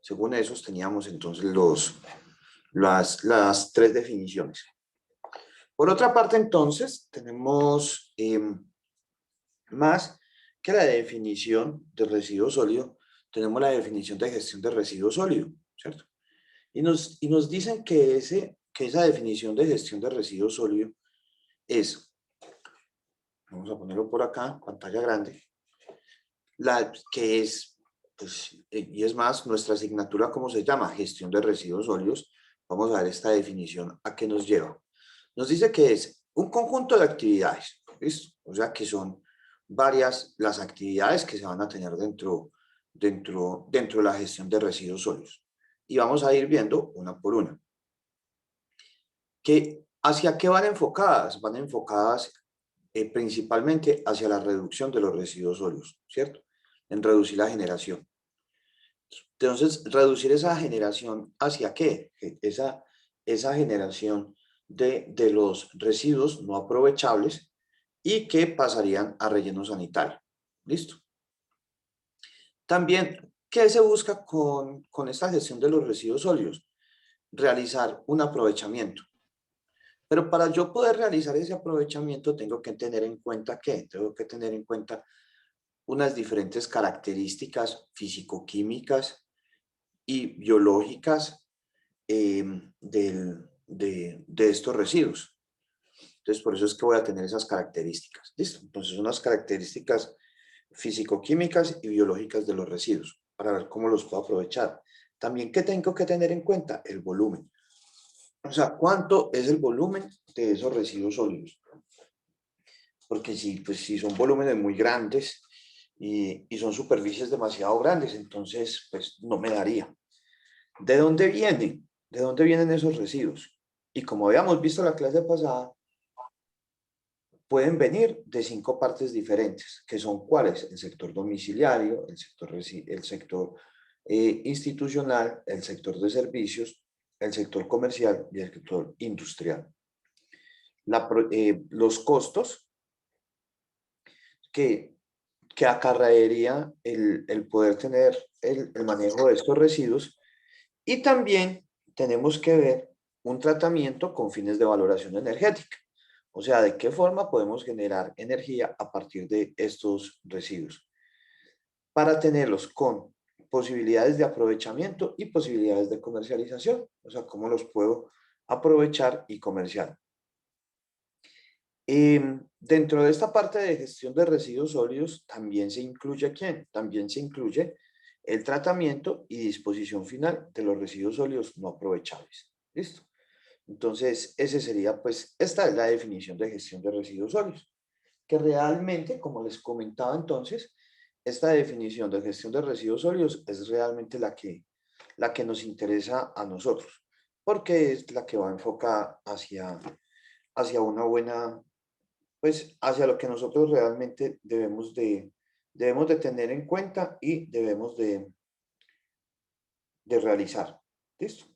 Según esos teníamos entonces las tres definiciones. Por otra parte, entonces, tenemos más que la definición de residuo sólido, tenemos la definición de gestión de residuo sólido, ¿cierto? Y nos dicen que esa definición de gestión de residuo sólido es, vamos a ponerlo por acá, pantalla grande, que es, pues, y es más, nuestra asignatura, ¿cómo se llama? Gestión de residuos sólidos. Vamos a ver esta definición, ¿a qué nos lleva? Nos dice que es un conjunto de actividades, ¿listo? O sea, que son varias las actividades que se van a tener dentro de la gestión de residuos sólidos. Y vamos a ir viendo una por una. ¿Hacia qué van enfocadas? Van enfocadas principalmente hacia la reducción de los residuos sólidos, ¿cierto? En reducir la generación. Entonces, reducir esa generación, ¿hacia qué? Esa generación de los residuos no aprovechables y que pasarían a relleno sanitario. ¿Listo? También, ¿qué se busca con esta gestión de los residuos sólidos? Realizar un aprovechamiento. Pero para yo poder realizar ese aprovechamiento tengo que tener en cuenta ¿qué? Tengo que tener en cuenta unas diferentes características físico-químicas y biológicas de estos residuos. Entonces, por eso es que voy a tener esas características. ¿Listo? Entonces, unas características físico-químicas y biológicas de los residuos para ver cómo los puedo aprovechar. También, ¿qué tengo que tener en cuenta? El volumen. O sea, ¿cuánto es el volumen de esos residuos sólidos? Porque si son volúmenes muy grandes y son superficies demasiado grandes, entonces pues no me daría. ¿De dónde vienen? ¿De dónde vienen esos residuos? Y como habíamos visto en la clase pasada, pueden venir de 5 partes diferentes, que son ¿cuáles? El sector domiciliario, el sector institucional, el sector de servicios, el sector comercial y el sector industrial. Los costos que acarrearía el poder tener el manejo de estos residuos, y también tenemos que ver un tratamiento con fines de valoración energética. O sea, de qué forma podemos generar energía a partir de estos residuos para tenerlos con posibilidades de aprovechamiento y posibilidades de comercialización. O sea, cómo los puedo aprovechar y comerciar. Dentro de esta parte de gestión de residuos sólidos también se incluye ¿quién? También se incluye el tratamiento y disposición final de los residuos sólidos no aprovechables. ¿Listo? Entonces, ese sería, pues, esta es la definición de gestión de residuos sólidos, que realmente, como les comentaba entonces, esta definición de gestión de residuos sólidos es realmente la que nos interesa a nosotros, porque es la que va enfocada hacia una buena, pues, hacia lo que nosotros realmente debemos de tener en cuenta y debemos de realizar. ¿Listo?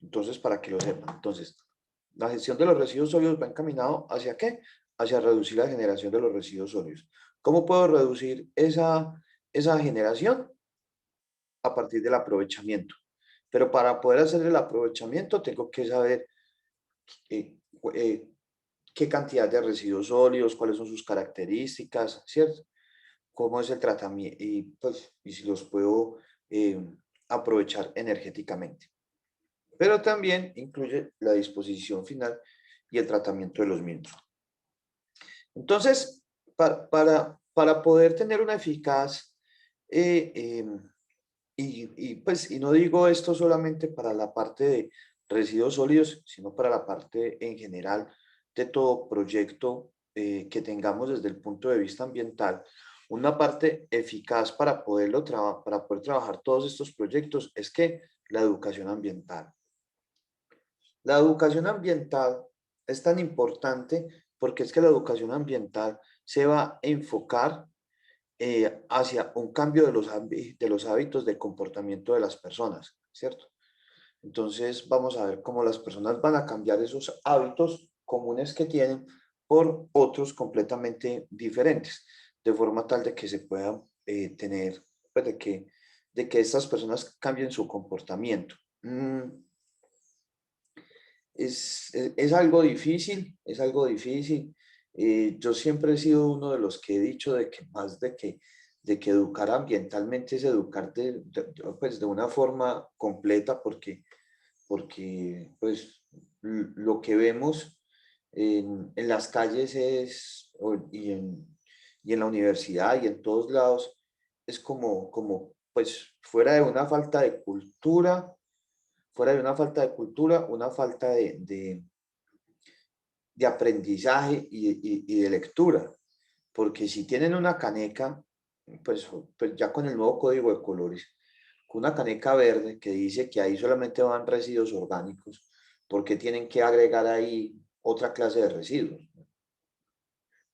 Entonces, para que lo sepan. Entonces, la gestión de los residuos sólidos va encaminado ¿hacia qué? Hacia reducir la generación de los residuos sólidos. ¿Cómo puedo reducir esa generación? A partir del aprovechamiento. Pero para poder hacer el aprovechamiento tengo que saber eh, eh, qué cantidad de residuos sólidos, cuáles son sus características, ¿cierto? Cómo es el tratamiento y si los puedo aprovechar energéticamente. Pero también incluye la disposición final y el tratamiento de los mismos. Entonces, para poder tener una eficaz, y no digo esto solamente para la parte de residuos sólidos, sino para la parte en general de todo proyecto que tengamos desde el punto de vista ambiental, una parte eficaz para poder trabajar todos estos proyectos es que la educación ambiental. La educación ambiental es tan importante porque es que la educación ambiental se va a enfocar hacia un cambio de los hábitos de comportamiento de las personas, ¿cierto? Entonces vamos a ver cómo las personas van a cambiar esos hábitos comunes que tienen por otros completamente diferentes, de forma tal de que se pueda tener, pues de que estas personas cambien su comportamiento. Es algo difícil, es algo difícil. Yo siempre he sido uno de los que he dicho de que más de que educar ambientalmente es educar pues de una forma completa, porque pues lo que vemos en las calles y en la universidad y en todos lados es como pues fuera de una falta de cultura, una falta de aprendizaje y de lectura, porque si tienen una caneca, pues ya con el nuevo código de colores, con una caneca verde que dice que ahí solamente van residuos orgánicos, porque tienen que agregar ahí otra clase de residuos.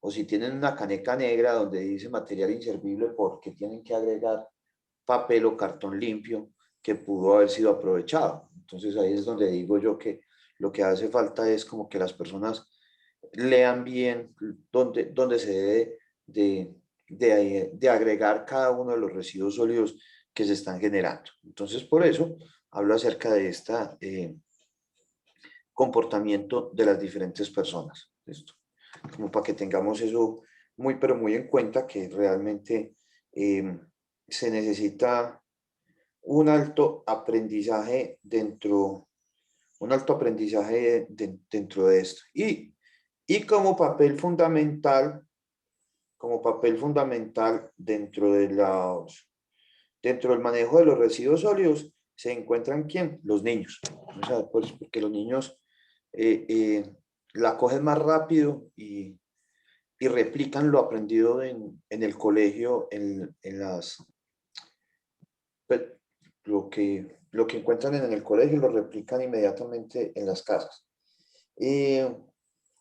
O si tienen una caneca negra donde dice material inservible, porque tienen que agregar papel o cartón limpio que pudo haber sido aprovechado. Entonces ahí es donde digo yo que lo que hace falta es como que las personas lean bien dónde se debe de agregar cada uno de los residuos sólidos que se están generando. Entonces por eso hablo acerca de este comportamiento de las diferentes personas. ¿Listo? Como para que tengamos eso muy, pero muy en cuenta, que realmente se necesita un alto aprendizaje dentro de esto. Y como papel fundamental dentro del manejo de los residuos sólidos, se encuentran ¿quién? Los niños. O sea, pues porque los niños la cogen más rápido y replican lo aprendido en el colegio, pues, lo que encuentran en el colegio lo replican inmediatamente en las casas.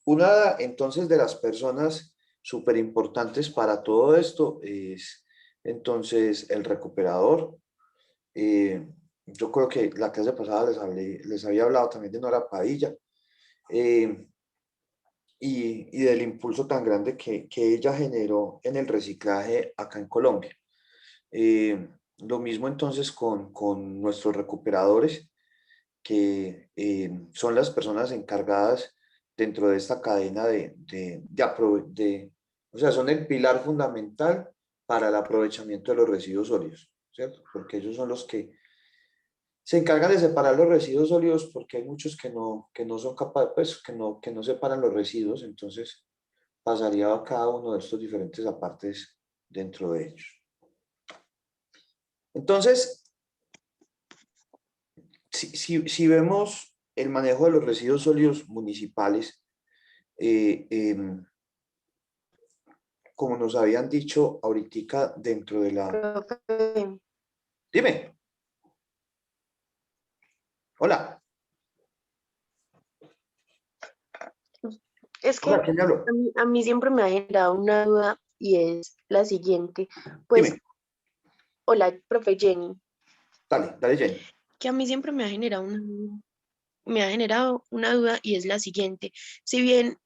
Una entonces de las personas súper importantes para todo esto es entonces el recuperador. Yo creo que la clase pasada les había hablado también de Nora Padilla y del impulso tan grande que ella generó en el reciclaje acá en Colombia. Lo mismo entonces con nuestros recuperadores, que son las personas encargadas dentro de esta cadena o sea, son el pilar fundamental para el aprovechamiento de los residuos sólidos, ¿cierto? Porque ellos son los que se encargan de separar los residuos sólidos, porque hay muchos que no son capaces, pues, que no separan los residuos, entonces pasaría a cada uno de estos diferentes apartes dentro de ellos. Entonces, si vemos el manejo de los residuos sólidos municipales, como nos habían dicho ahorita dentro de la... Profe, Dime. Hola. es que Hola, ¿quién me habló? a mí siempre me ha generado una duda y es la siguiente. Pues, Dime. hola, profe Jenny, Dale, dale, Jenny. que a mí siempre me ha generado una duda y es la siguiente. Si bien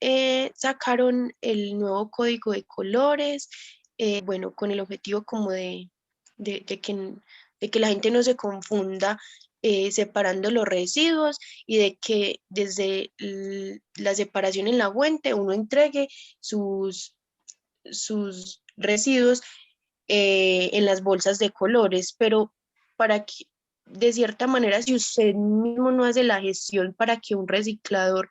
sacaron el nuevo código de colores, bueno, con el objetivo como de, de que, de que la gente no se confunda separando los residuos y de que desde la separación en la fuente uno entregue sus residuos en las bolsas de colores, pero para que, de cierta manera, si usted mismo no hace la gestión para que un reciclador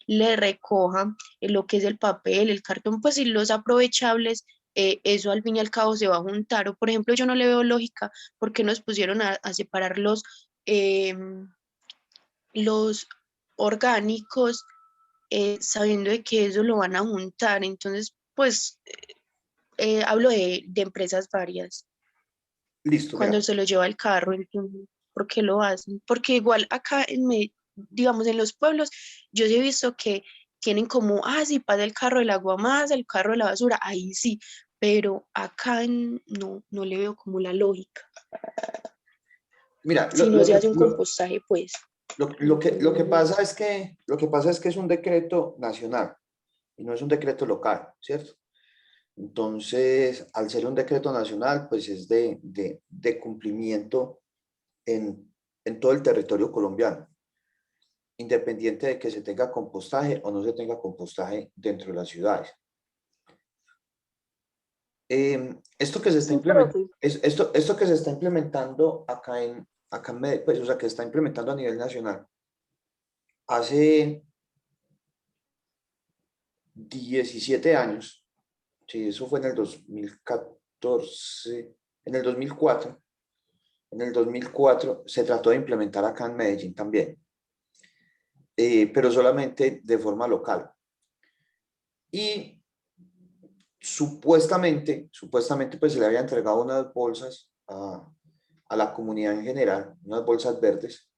le recoja lo que es el papel, el cartón, pues si los aprovechables, eso al fin y al cabo se va a juntar. O por ejemplo, yo no le veo lógica porque nos pusieron a separar los orgánicos sabiendo de que eso lo van a juntar. Entonces, pues hablo de empresas varias. Listo, Cuando mira. se lo lleva el carro, entonces, ¿por qué lo hacen? Porque igual acá, digamos, en los pueblos, yo sí he visto que tienen como, sí, pasa el carro del agua más, el carro de la basura, ahí sí, pero acá no, no le veo como la lógica. Mira, Si no se hace un compostaje, pues. lo que pasa es que es un decreto nacional y no es un decreto local, ¿cierto? Entonces, al ser un decreto nacional, pues es de cumplimiento en todo el territorio colombiano, independiente de que se tenga compostaje o no se tenga compostaje dentro de las ciudades. Esto que se está Sí, profe. esto que se está implementando acá en pues, o sea, que se está implementando a nivel nacional, hace 17 años, sí, eso fue en el 2014, en el 2004, en el 2004 se trató de implementar acá en Medellín también, pero solamente de forma local. Y supuestamente pues se le había entregado unas bolsas a la comunidad en general, unas bolsas verdes,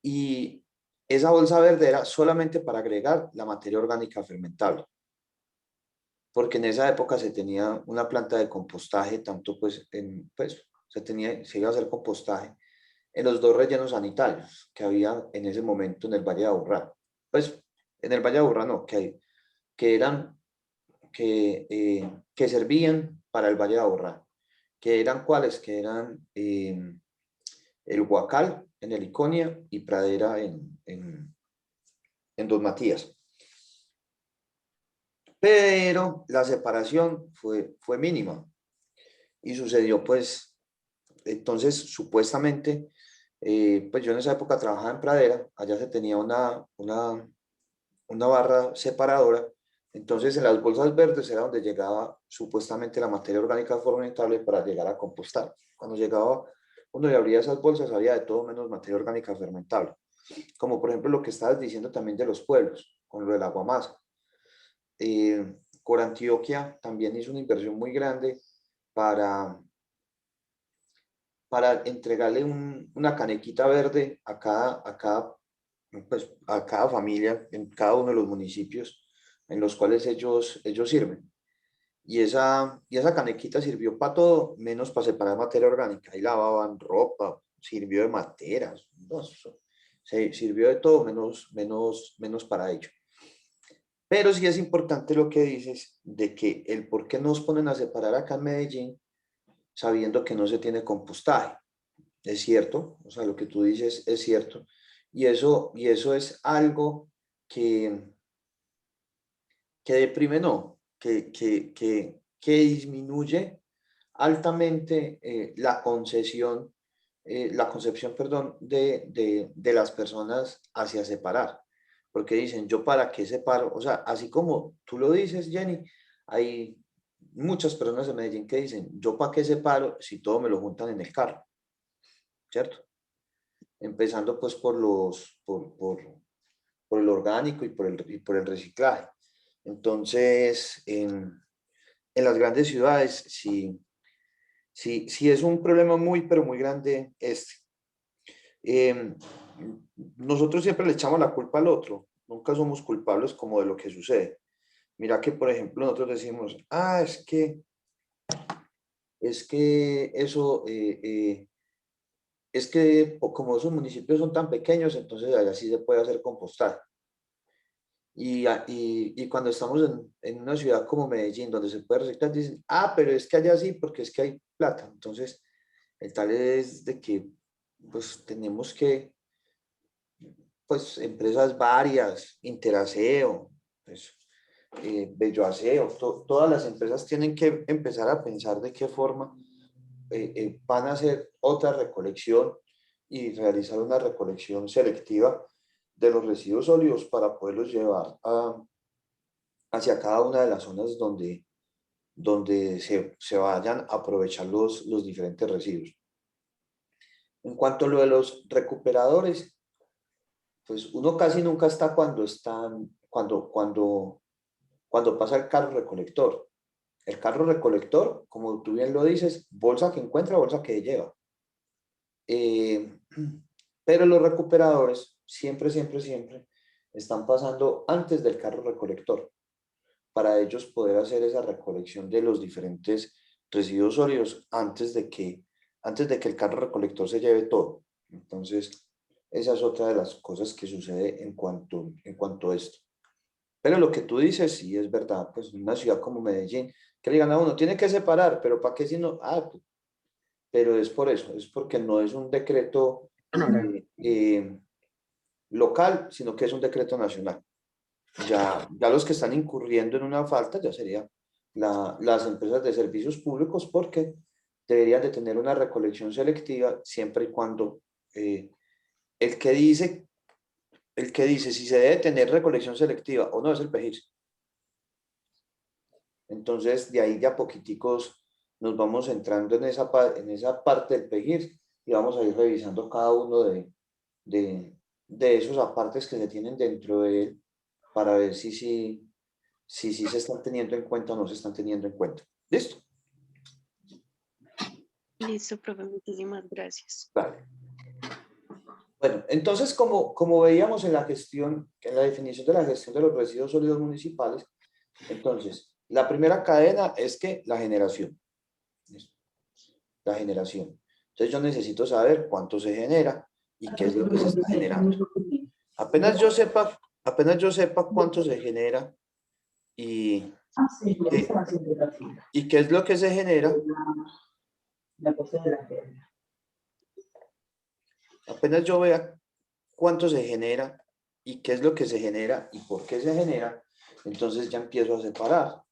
y esa bolsa verde era solamente para agregar la materia orgánica fermentable, porque en esa época se tenía una planta de compostaje, tanto pues se iba a hacer compostaje en los dos rellenos sanitarios que había en ese momento en el Valle de Aburrá. Pues en el Valle de Aburrá no, que eran, que servían para el Valle de Aburrá, que eran cuáles, que eran el Huacal en el Iconia y Pradera en Don Matías. Pero la separación fue mínima y sucedió pues, entonces supuestamente, pues yo en esa época trabajaba en Pradera, allá se tenía una barra separadora, entonces en las bolsas verdes era donde llegaba supuestamente la materia orgánica fermentable para llegar a compostar. Cuando llegaba, uno le abría esas bolsas, había de todo menos materia orgánica fermentable, como por ejemplo lo que estabas diciendo también de los pueblos, con lo del aguamasa. Corantioquia también hizo una inversión muy grande para, para entregarle una canequita verde pues, a cada familia en cada uno de los municipios en los cuales ellos sirven. Y esa canequita sirvió para todo, menos para separar materia orgánica. Ahí lavaban ropa, sirvió de materas, no, sirvió de todo, menos para ello. Pero sí es importante lo que dices de que el por qué nos ponen a separar acá en Medellín sabiendo que no se tiene compostaje. Es cierto, o sea, lo que tú dices es cierto. Y eso es algo que deprime, no, que disminuye altamente la concepción, perdón, de las personas hacia separar. Porque dicen, ¿yo para qué separo? O sea, así como tú lo dices, Jenny, hay muchas personas en Medellín que dicen, ¿yo para qué separo si todo me lo juntan en el carro? ¿Cierto? Empezando pues por el orgánico y por el reciclaje. Entonces, en las grandes ciudades sí es un problema muy, pero muy grande este. Nosotros siempre le echamos la culpa al otro, nunca somos culpables como de lo que sucede. Mira que, por ejemplo, nosotros decimos, es que eso, es que como esos municipios son tan pequeños, entonces allá sí se puede hacer compostar. Y cuando estamos en una ciudad como Medellín, donde se puede reciclar, dicen, pero es que allá sí, porque es que hay plata. Entonces, el tal es de que, pues, tenemos que, pues, empresas varias, Interaseo, pues, Belloaseo, todas las empresas tienen que empezar a pensar de qué forma van a hacer otra recolección y realizar una recolección selectiva de los residuos sólidos para poderlos llevar hacia cada una de las zonas donde se vayan a aprovechar los diferentes residuos. En cuanto a lo de los recuperadores, pues uno casi nunca está cuando pasa el carro recolector. El carro recolector, como tú bien lo dices, bolsa que encuentra, bolsa que lleva. Pero los recuperadores siempre están pasando antes del carro recolector para ellos poder hacer esa recolección de los diferentes residuos sólidos antes de que el carro recolector se lleve todo. Entonces, esa es otra de las cosas que sucede en cuanto a esto. Pero lo que tú dices sí es verdad, pues en una ciudad como Medellín, que le digan a uno, tiene que separar, pero ¿para qué si no? Ah, pues, pero es por eso, es porque no es un decreto local, sino que es un decreto nacional. Ya los que están incurriendo en una falta ya serían las empresas de servicios públicos porque deberían de tener una recolección selectiva siempre y cuando el que dice, el que dice si se debe tener recolección selectiva o no es el PEGIR. Entonces, de ahí de a poquiticos nos vamos entrando en esa parte del PEGIR y vamos a ir revisando cada uno de esos apartes que se tienen dentro de él para ver si se están teniendo en cuenta o no se están teniendo en cuenta. ¿Listo? Listo, profe, muchísimas gracias. Vale. Bueno, entonces, como veíamos en la gestión, en la definición de la gestión de los residuos sólidos municipales, entonces, la primera cadena es que la generación. ¿Listo? La generación. Entonces, yo necesito saber cuánto se genera y qué es lo que se está generando. Apenas yo sepa cuánto se genera y, y qué es lo que se genera, apenas yo vea cuánto se genera y qué es lo que se genera y por qué se genera, entonces ya empiezo a separar.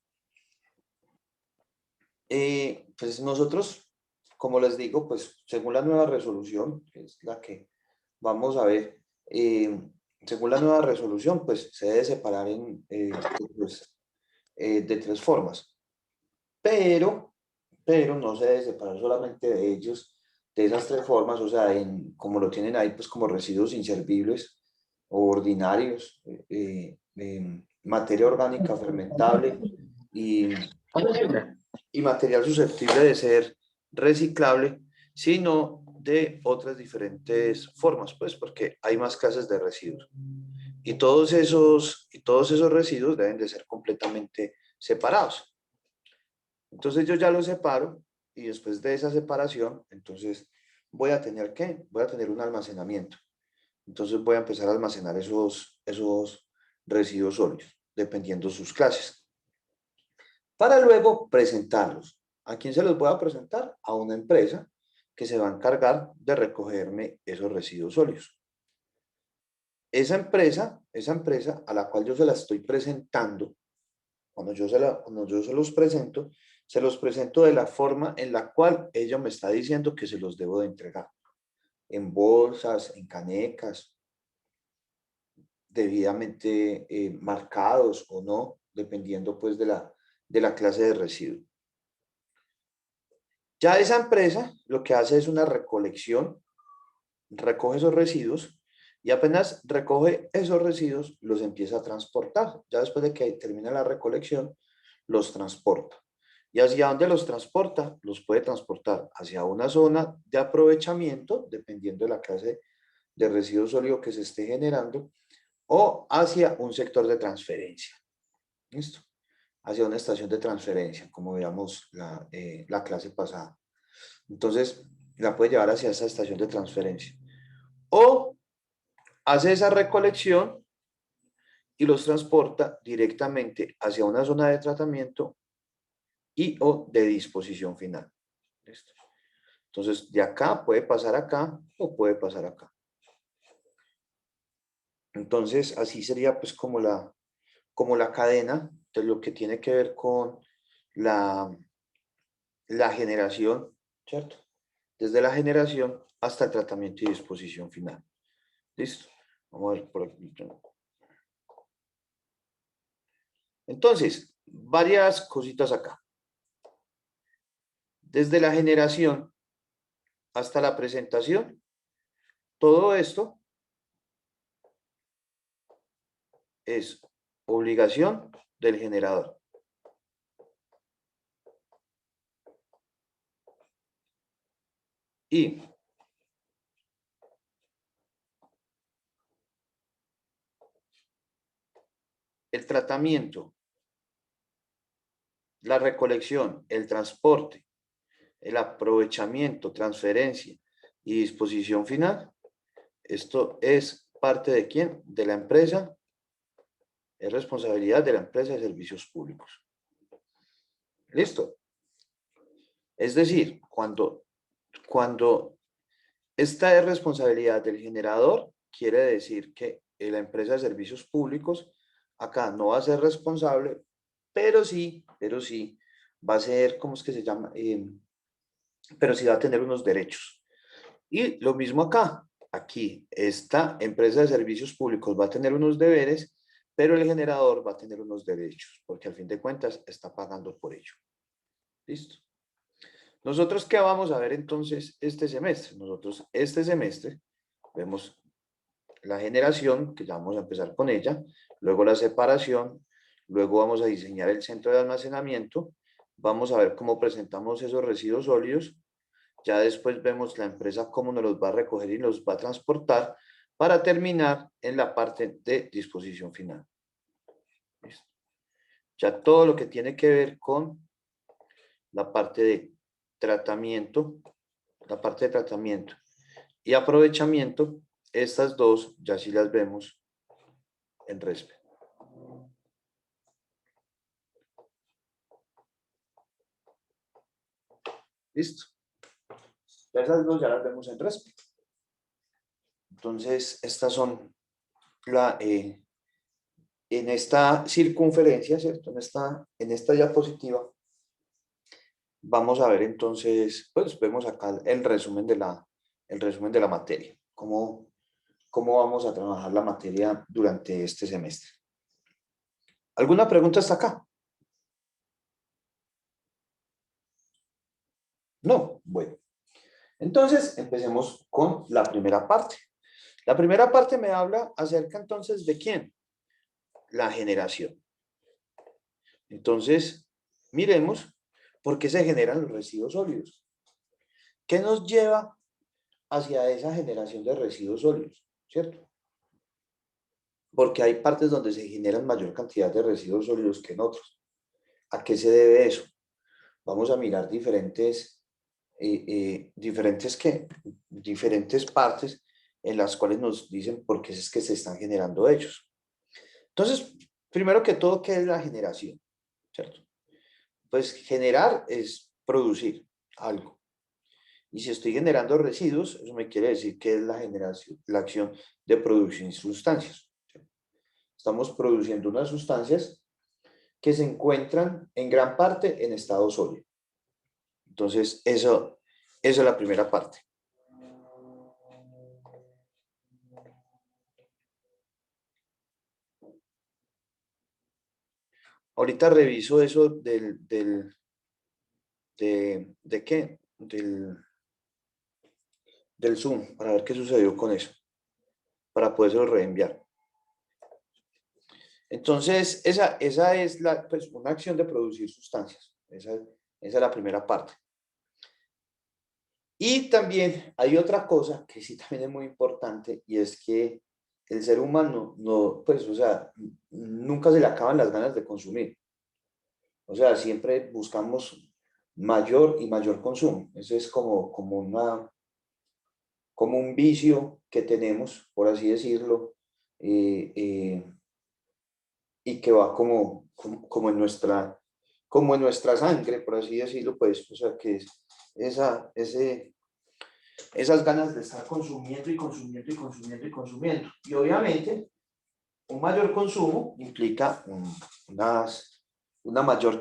Pues nosotros, como les digo, pues según la nueva resolución, que es la que vamos a ver, según la nueva resolución, pues se debe separar de tres formas, pero, pero no se debe separar solamente de ellos, de esas tres formas, o sea, como lo tienen ahí, pues como residuos inservibles o ordinarios, materia orgánica fermentable y material susceptible de ser reciclable, sino de otras diferentes formas, pues porque hay más clases de residuos. Y todos esos residuos deben de ser completamente separados. Entonces yo ya los separo y después de esa separación, entonces voy a tener ¿qué? Voy a tener un almacenamiento. Entonces voy a empezar a almacenar esos residuos sólidos, dependiendo sus clases, para luego presentarlos. ¿A quién se los voy a presentar? A una empresa que se va a encargar de recogerme esos residuos sólidos. Esa empresa a la cual yo se la estoy presentando, cuando yo se los presento de la forma en la cual ella me está diciendo que se los debo de entregar. En bolsas, en canecas, debidamente marcados o no, dependiendo pues de la clase de residuo. Ya esa empresa lo que hace es una recolección, recoge esos residuos y apenas recoge esos residuos, los empieza a transportar. Ya después de que termina la recolección, los transporta. ¿Y hacia dónde los transporta? Los puede transportar hacia una zona de aprovechamiento, dependiendo de la clase de residuo sólido que se esté generando, o hacia un sector de transferencia. ¿Listo? Hacia una estación de transferencia, como veíamos la clase pasada. Entonces, la puede llevar hacia esa estación de transferencia. O hace esa recolección y los transporta directamente hacia una zona de tratamiento y o de disposición final. ¿Listo? Entonces, de acá puede pasar acá o puede pasar acá. Entonces, así sería pues como la cadena de lo que tiene que ver con la generación, ¿cierto? Desde la generación hasta el tratamiento y disposición final. ¿Listo? Vamos a ver por aquí. Entonces, varias cositas acá. Desde la generación hasta la presentación, todo esto es obligación del generador. Y el tratamiento, la recolección, el transporte, el aprovechamiento, transferencia y disposición final, esto es parte de quién? De la empresa Es responsabilidad de la empresa de servicios públicos. ¿Listo? Es decir, cuando esta es responsabilidad del generador, quiere decir que la empresa de servicios públicos acá no va a ser responsable, pero sí va a ser, ¿cómo es que se llama? Pero sí va a tener unos derechos. Y lo mismo acá. Aquí, esta empresa de servicios públicos va a tener unos deberes, pero el generador va a tener unos derechos, porque al fin de cuentas está pagando por ello. ¿Listo? Nosotros, ¿qué vamos a ver entonces este semestre? Nosotros este semestre vemos la generación, que ya vamos a empezar con ella, luego la separación, luego vamos a diseñar el centro de almacenamiento, vamos a ver cómo presentamos esos residuos sólidos, ya después vemos la empresa cómo nos los va a recoger y los va a transportar para terminar en la parte de disposición final. ¿Listo? Ya todo lo que tiene que ver con la parte de tratamiento, y aprovechamiento, estas dos ya sí las vemos en RESPE. ¿Listo? Esas dos ya las vemos en RESPE. Entonces, estas son en esta circunferencia, ¿cierto? En esta diapositiva, vamos a ver entonces, pues vemos acá el resumen de la materia, cómo vamos a trabajar la materia durante este semestre. ¿Alguna pregunta hasta acá? No, bueno. Entonces, empecemos con la primera parte. La primera parte me habla acerca entonces de quién? La generación. Entonces, miremos por qué se generan los residuos sólidos. ¿Qué nos lleva hacia esa generación de residuos sólidos? ¿Cierto? Porque hay partes donde se generan mayor cantidad de residuos sólidos que en otros. ¿A qué se debe eso? Vamos a mirar diferentes partes en las cuales nos dicen por qué es que se están generando ellos. Entonces, primero que todo, ¿qué es la generación? ¿Cierto? Pues generar es producir algo. Y si estoy generando residuos, eso me quiere decir que es la generación, la acción de producción de sustancias. ¿Cierto? Estamos produciendo unas sustancias que se encuentran en gran parte en estado sólido. Entonces, eso es la primera parte. Ahorita reviso eso ¿de qué? Del Zoom, para ver qué sucedió con eso, para podérselo reenviar. Entonces, esa es pues, una acción de producir sustancias. Esa es la primera parte. Y también hay otra cosa que sí también es muy importante, y es que el ser humano no, pues, o sea, nunca se le acaban las ganas de consumir. O sea, siempre buscamos mayor y mayor consumo. Eso es como un vicio que tenemos, por así decirlo, eh, eh, y que va como en nuestra sangre, por así decirlo, pues, o sea, que es esas ganas de estar consumiendo y consumiendo y consumiendo y consumiendo. Y obviamente, un mayor consumo implica una mayor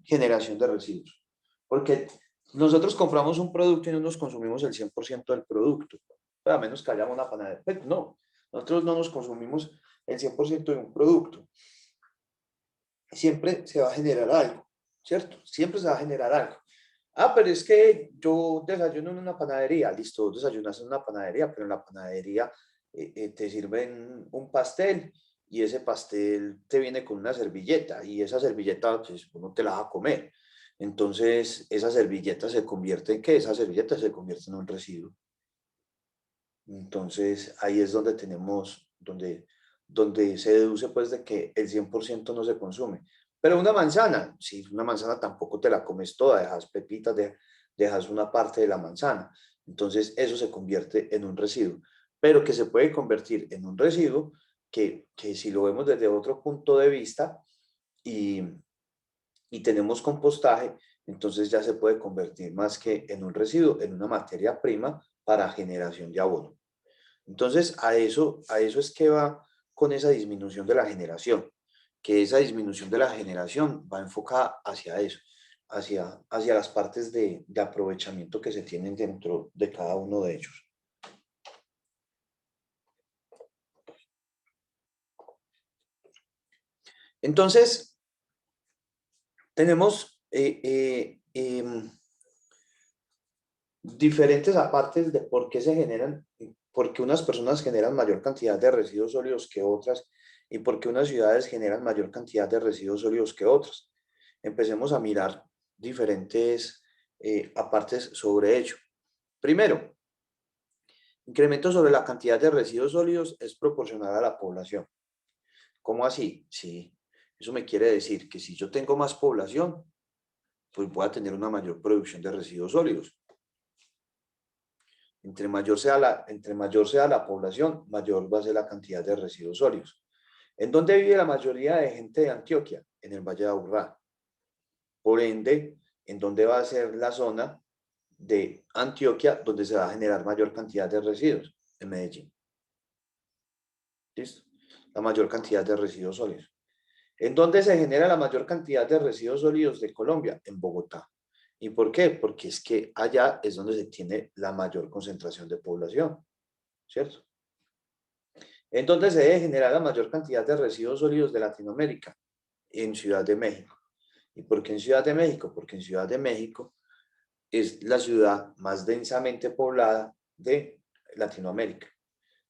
generación de residuos. Porque nosotros compramos un producto y no nos consumimos el 100% del producto. Pues a menos que haya una panadería. Pues no, nosotros no nos consumimos el 100% de un producto. Siempre se va a generar algo, ¿cierto? Siempre se va a generar algo. Ah, pero es que yo desayuno en una panadería. Listo, desayunas en una panadería, pero en la panadería te sirven un pastel y ese pastel te viene con una servilleta y esa servilleta pues, uno te la va a comer. Entonces, esa servilleta se convierte en ¿qué? Esa servilleta se convierte en un residuo. Entonces, ahí es donde donde se deduce pues de que el 100% no se consume. Pero una manzana, si una manzana tampoco te la comes toda, dejas pepitas, dejas una parte de la manzana. Entonces, eso se convierte en un residuo. Pero que se puede convertir en un residuo que si lo vemos desde otro punto de vista y tenemos compostaje, entonces ya se puede convertir más que en un residuo, en una materia prima para generación de abono. Entonces, a eso es que va con esa disminución de la generación, que esa disminución de la generación va enfocada hacia eso, hacia las partes de aprovechamiento que se tienen dentro de cada uno de ellos. Entonces, tenemos diferentes apartes de por qué se generan, por qué unas personas generan mayor cantidad de residuos sólidos que otras y por qué unas ciudades generan mayor cantidad de residuos sólidos que otras. Empecemos a mirar diferentes apartes sobre ello. Primero, incremento sobre la cantidad de residuos sólidos es proporcional a la población. ¿Cómo así? Sí, eso me quiere decir que si yo tengo más población, pues voy a tener una mayor producción de residuos sólidos. Entre mayor sea la población, mayor va a ser la cantidad de residuos sólidos. ¿En dónde vive la mayoría de gente de Antioquia? En el Valle de Aburrá. Por ende, ¿en dónde va a ser la zona de Antioquia donde se va a generar mayor cantidad de residuos? En Medellín. ¿Listo? La mayor cantidad de residuos sólidos. ¿En dónde se genera la mayor cantidad de residuos sólidos de Colombia? En Bogotá. ¿Y por qué? Porque es que allá es donde se tiene la mayor concentración de población, ¿cierto? ¿En dónde se debe generar la mayor cantidad de residuos sólidos de Latinoamérica? En Ciudad de México. ¿Y por qué en Ciudad de México? Porque en Ciudad de México es la ciudad más densamente poblada de Latinoamérica.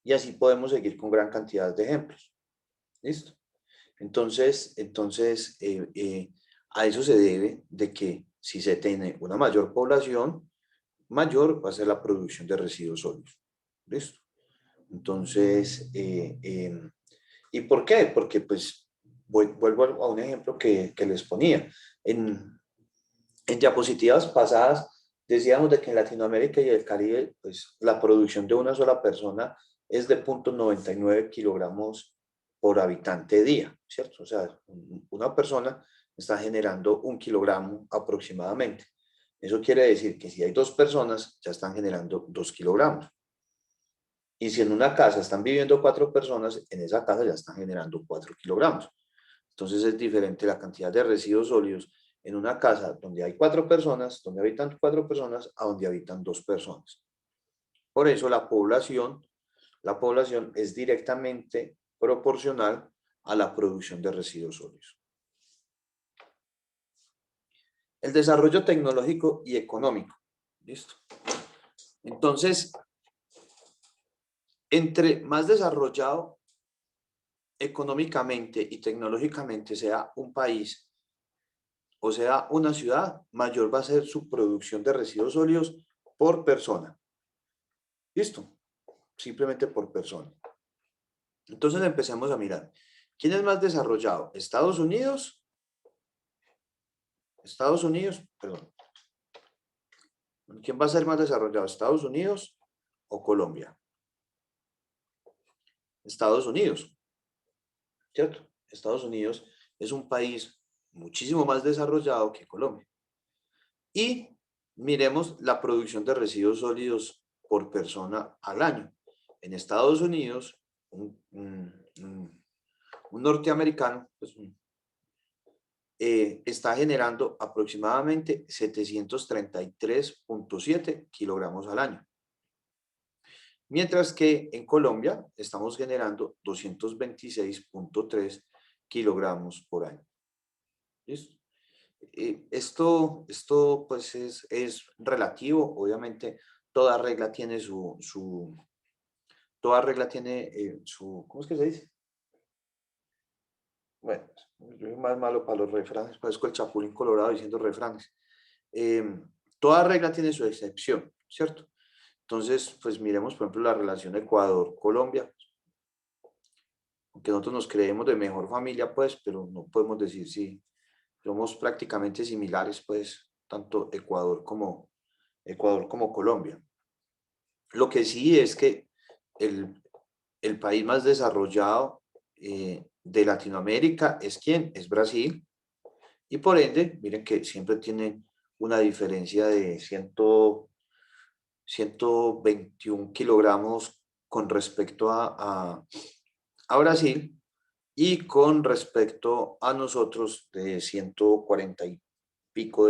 Y así podemos seguir con gran cantidad de ejemplos. ¿Listo? Entonces a eso se debe de que si se tiene una mayor población, mayor va a ser la producción de residuos sólidos. ¿Listo? Entonces, ¿y por qué? Porque pues vuelvo a un ejemplo que les ponía. En diapositivas pasadas decíamos de que en Latinoamérica y el Caribe, pues la producción de una sola persona es de 0,99 kilogramos por habitante día, ¿cierto? O sea, una persona está generando 1 kilogramo aproximadamente. Eso quiere decir que si hay 2 personas, ya están generando 2 kilogramos. Y si en una casa están viviendo 4 personas, en esa casa ya están generando 4 kilogramos. Entonces es diferente la cantidad de residuos sólidos en una casa donde hay 4 personas, donde habitan 4 personas, a donde habitan 2 personas. Por eso la población es directamente proporcional a la producción de residuos sólidos. El desarrollo tecnológico y económico. ¿Listo? Entonces, entre más desarrollado económicamente y tecnológicamente sea un país o sea una ciudad, mayor va a ser su producción de residuos sólidos por persona. ¿Listo? Simplemente por persona. Entonces empecemos a mirar. ¿Quién es más desarrollado? ¿Estados Unidos? Estados Unidos, perdón. ¿Quién va a ser más desarrollado? ¿Estados Unidos o Colombia? Estados Unidos, ¿cierto? Estados Unidos es un país muchísimo más desarrollado que Colombia. Y miremos la producción de residuos sólidos por persona al año. En Estados Unidos, un norteamericano pues, está generando aproximadamente 733.7 kilogramos al año. Mientras que en Colombia estamos generando 226.3 kilogramos por año. ¿Listo? Esto pues es relativo, obviamente toda regla tiene toda regla tiene ¿cómo es que se dice? Bueno, yo soy más malo para los refranes, parezco el Chapulín Colorado diciendo refranes. Toda regla tiene su excepción, ¿cierto? Entonces, pues miremos, por ejemplo, la relación Ecuador-Colombia, aunque nosotros nos creemos de mejor familia, pues, pero no podemos decir si somos prácticamente similares, pues, tanto Ecuador como Colombia. Lo que sí es que el país más desarrollado de Latinoamérica es ¿quién? Es Brasil. Y por ende, miren que siempre tienen una diferencia de 121 kilogramos con respecto a Brasil y con respecto a nosotros de 140 y pico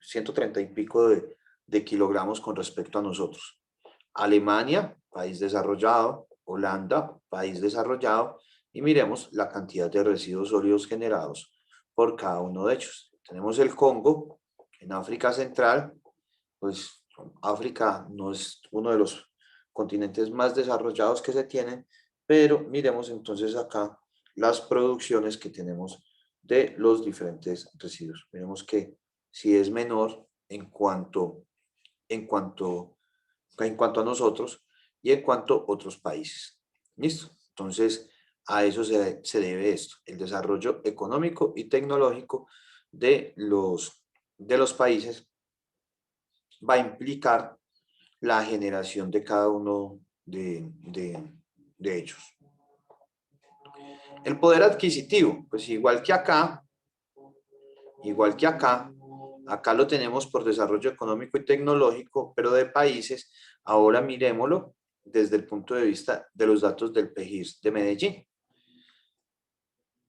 130 y pico de kilogramos con respecto a nosotros. Alemania, país desarrollado, Holanda, país desarrollado, y miremos la cantidad de residuos sólidos generados por cada uno de ellos. Tenemos el Congo, en África Central, pues África no es uno de los continentes más desarrollados que se tienen, pero miremos entonces acá las producciones que tenemos de los diferentes residuos. Vemos que si es menor en cuanto a nosotros y en cuanto a otros países. ¿Listo? Entonces, a eso se debe esto, el desarrollo económico y tecnológico de los países va a implicar la generación de cada uno de ellos. El poder adquisitivo, pues igual que acá, acá lo tenemos por desarrollo económico y tecnológico, pero de países. Ahora miremoslo desde el punto de vista de los datos del PEGIRS de Medellín.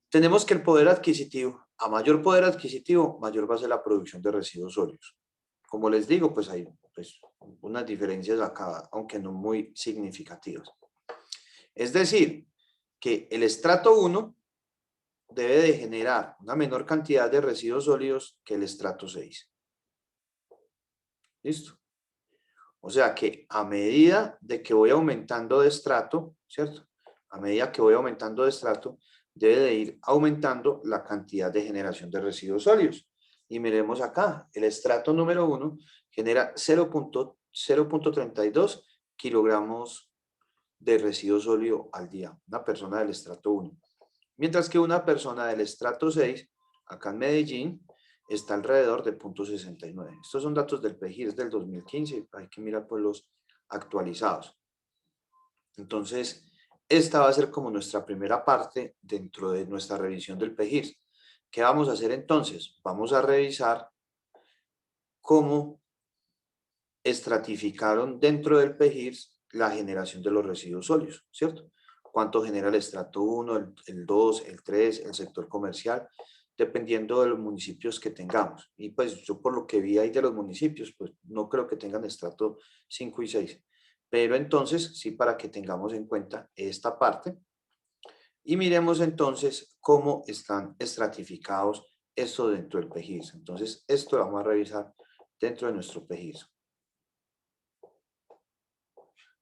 Tenemos que el poder adquisitivo, a mayor poder adquisitivo, mayor va a ser la producción de residuos sólidos. Como les digo, pues hay unas diferencias acá, aunque no muy significativas. Es decir, que el estrato 1 debe de generar una menor cantidad de residuos sólidos que el estrato 6. ¿Listo? O sea que a medida de que voy aumentando de estrato, ¿cierto? A medida que voy aumentando de estrato, debe de ir aumentando la cantidad de generación de residuos sólidos. Y miremos acá, el estrato número 1 genera 0.32 kilogramos de residuo sólido al día, una persona del estrato 1. Mientras que una persona del estrato 6, acá en Medellín, está alrededor de 0.69. Estos son datos del PEGIRS del 2015, hay que mirar pues los actualizados. Entonces, esta va a ser como nuestra primera parte dentro de nuestra revisión del PEGIRS. ¿Qué vamos a hacer entonces? Vamos a revisar cómo estratificaron dentro del PEGIRS la generación de los residuos sólidos, ¿cierto? Cuánto genera el estrato 1, el 2, el 3, el sector comercial, dependiendo de los municipios que tengamos. Y pues yo por lo que vi ahí de los municipios, pues no creo que tengan estrato 5 y 6. Pero entonces, sí, para que tengamos en cuenta esta parte. Y miremos entonces cómo están estratificados esto dentro del PEGIRS. Entonces, esto lo vamos a revisar dentro de nuestro PEGIRS.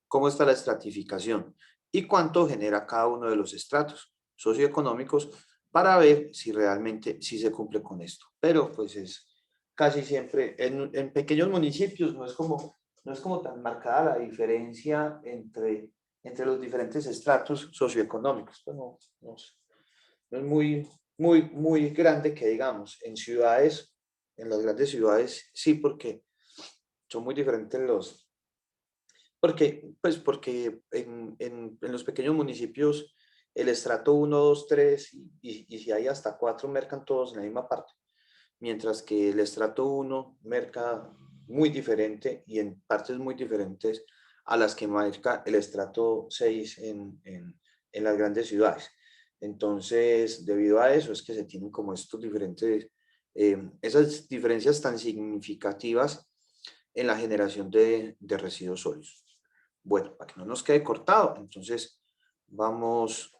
¿Cómo está la estratificación? ¿Y cuánto genera cada uno de los estratos socioeconómicos para ver si realmente sí se cumple con esto? Pero pues es casi siempre, en pequeños municipios no es como tan marcada la diferencia entre los diferentes estratos socioeconómicos. Pues no es muy grande que digamos. En ciudades, en las grandes ciudades, sí, porque son muy diferentes porque en los pequeños municipios el estrato 1, 2, 3 y si hay hasta 4 mercan todos en la misma parte, mientras que el estrato 1 merca muy diferente y en partes muy diferentes a las que marca el estrato 6 en las grandes ciudades. Entonces, debido a eso es que se tienen como estos diferentes, esas diferencias tan significativas en la generación de residuos sólidos. Bueno, para que no nos quede cortado, entonces vamos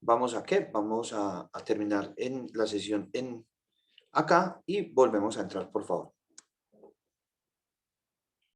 a ¿qué? Vamos a terminar en la sesión acá y volvemos a entrar, por favor.